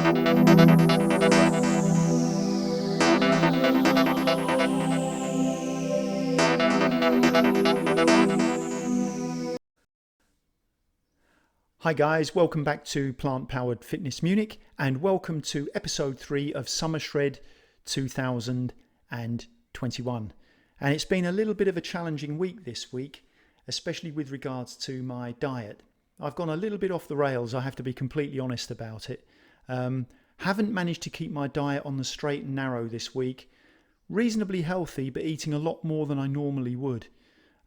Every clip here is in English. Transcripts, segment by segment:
Hi guys, welcome back to Plant Powered Fitness Munich and welcome to episode 3 of Summer Shred 2021. And it's been a little bit of a challenging week this week, especially with regards to my diet. I've gone a little bit off the rails, I have to be completely honest about it. Haven't managed to keep my diet on the straight and narrow this week. Reasonably healthy, but eating a lot more than I normally would.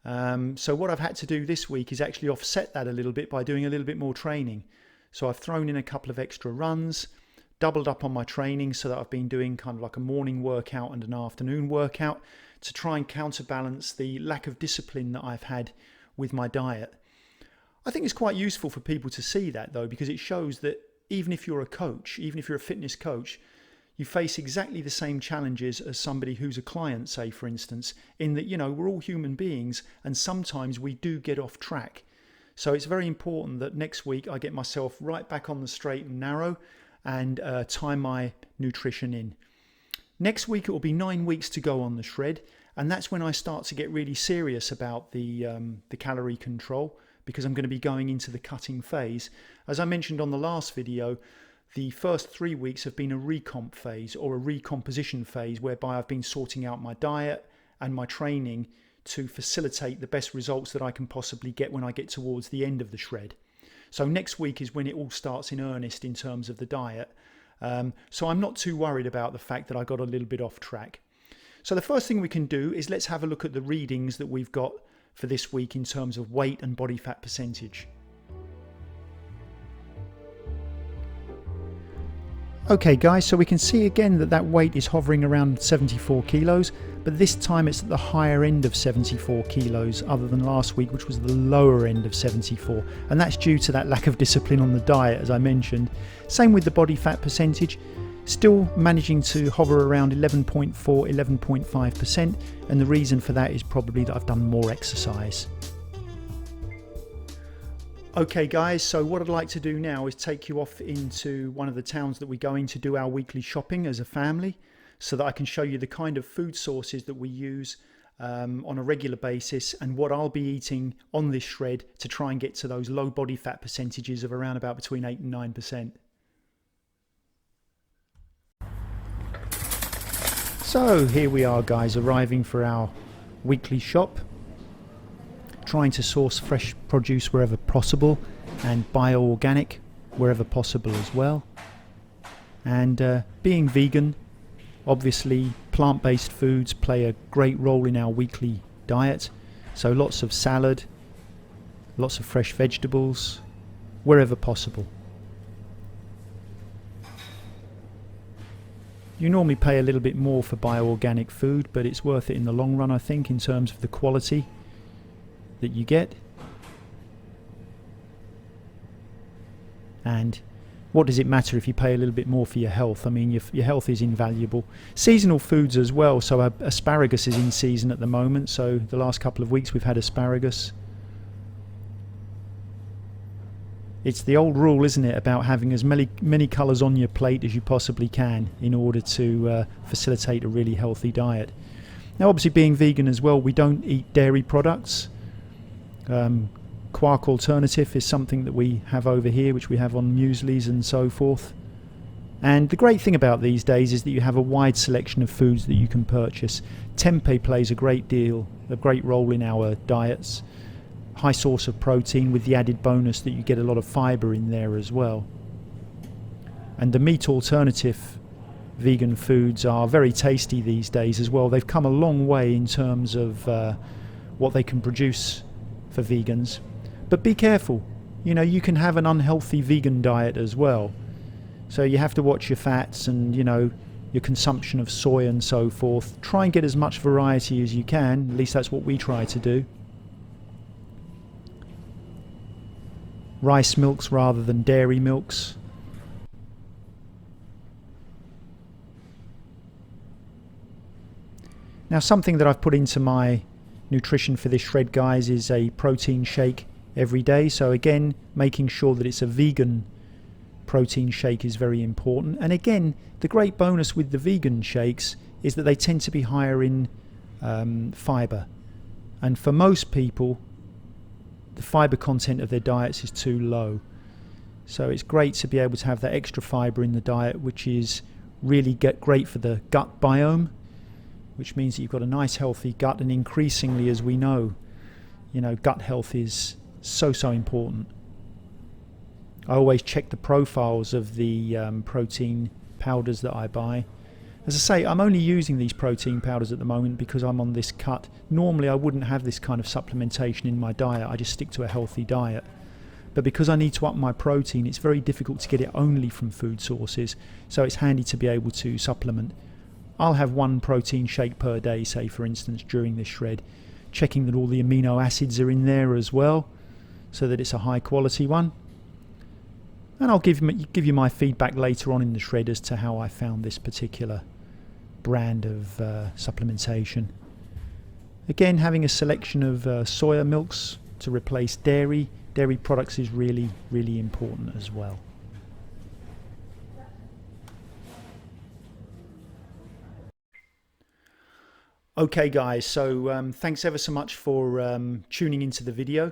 So what I've had to do this week is actually offset that a little bit by doing a little bit more training. So I've thrown in a couple of extra runs, doubled up on my training so that I've been doing kind of like a morning workout and an afternoon workout to try and counterbalance the lack of discipline that I've had with my diet. I think it's quite useful for people to see that though, because it shows that even if you're a coach, even if you're a fitness coach, you face exactly the same challenges as somebody who's a client, say, for instance, in that, we're all human beings and sometimes we do get off track. So it's very important that next week I get myself right back on the straight and narrow and tie my nutrition in. Next week it will be 9 weeks to go on the shred, and that's when I start to get really serious about the calorie control, because I'm going to be going into the cutting phase. As I mentioned on the last video, the first 3 weeks have been a recomp phase or a recomposition phase whereby I've been sorting out my diet and my training to facilitate the best results that I can possibly get when I get towards the end of the shred. So next week is when it all starts in earnest in terms of the diet. So I'm not too worried about the fact that I got a little bit off track. So the first thing we can do is let's have a look at the readings that we've got for this week in terms of weight and body fat percentage. Okay guys, so we can see again that weight is hovering around 74 kilos, but this time it's at the higher end of 74 kilos other than last week, which was the lower end of 74, and that's due to that lack of discipline on the diet, as I mentioned. Same with the body fat percentage, still managing to hover around 11.4, 11.5%, and the reason for that is probably that I've done more exercise. Okay guys, so what I'd like to do now is take you off into one of the towns that we're going to do our weekly shopping as a family, so that I can show you the kind of food sources that we use on a regular basis and what I'll be eating on this shred to try and get to those low body fat percentages of around about between 8 and 9%. So here we are guys, arriving for our weekly shop. Trying to source fresh produce wherever possible and bio-organic wherever possible as well. And being vegan, obviously plant-based foods play a great role in our weekly diet. So lots of salad, lots of fresh vegetables, wherever possible. You normally pay a little bit more for bio-organic food, but it's worth it in the long run, I think, in terms of the quality that you get. And what does it matter if you pay a little bit more for your health? I mean, your health is invaluable. Seasonal foods as well, so asparagus is in season at the moment, so the last couple of weeks we've had asparagus. It's the old rule, isn't it, about having as many colours on your plate as you possibly can in order to facilitate a really healthy diet. Now obviously, being vegan as well, we don't eat dairy products. Quark alternative is something that we have over here, which we have on mueslis and so forth. And the great thing about these days is that you have a wide selection of foods that you can purchase. Tempeh plays a great role in our diets. High source of protein with the added bonus that you get a lot of fibre in there as well. And the meat alternative vegan foods are very tasty these days as well. They've come a long way in terms of what they can produce for vegans, but be careful, you can have an unhealthy vegan diet as well, so you have to watch your fats and your consumption of soy and so forth. Try and get as much variety as you can, at least that's what we try to do. Rice milks rather than dairy milks. Now something that I've put into my nutrition for this shred, guys, is a protein shake every day. So again, making sure that it's a vegan protein shake is very important. And again, the great bonus with the vegan shakes is that they tend to be higher in fibre. And for most people, the fibre content of their diets is too low. So it's great to be able to have that extra fibre in the diet, which is really great for the gut biome, which means that you've got a nice healthy gut. And increasingly, as we know, gut health is so important. I always check the profiles of the protein powders that I buy. As I say, I'm only using these protein powders at the moment because I'm on this cut. Normally I wouldn't have this kind of supplementation in my diet. I just stick to a healthy diet. But because I need to up my protein, it's very difficult to get it only from food sources. So it's handy to be able to supplement. I'll have one protein shake per day, say for instance, during this shred, checking that all the amino acids are in there as well, so that it's a high quality one. And I'll give you my feedback later on in the shred as to how I found this particular brand of supplementation. Again, having a selection of soya milks to replace dairy products is really important as well. Okay guys, so thanks ever so much for tuning into the video.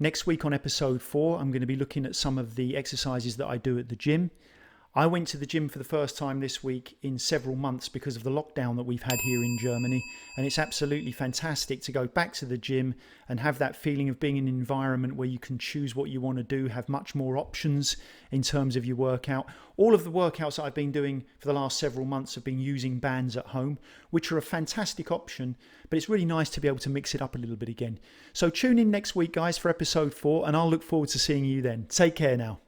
Next week on episode 4, I'm going to be looking at some of the exercises that I do at the gym. I went to the gym for the first time this week in several months because of the lockdown that we've had here in Germany, and it's absolutely fantastic to go back to the gym and have that feeling of being in an environment where you can choose what you want to do, have much more options in terms of your workout. All of the workouts that I've been doing for the last several months have been using bands at home, which are a fantastic option, but it's really nice to be able to mix it up a little bit again. So tune in next week guys for episode 4, and I'll look forward to seeing you then. Take care now.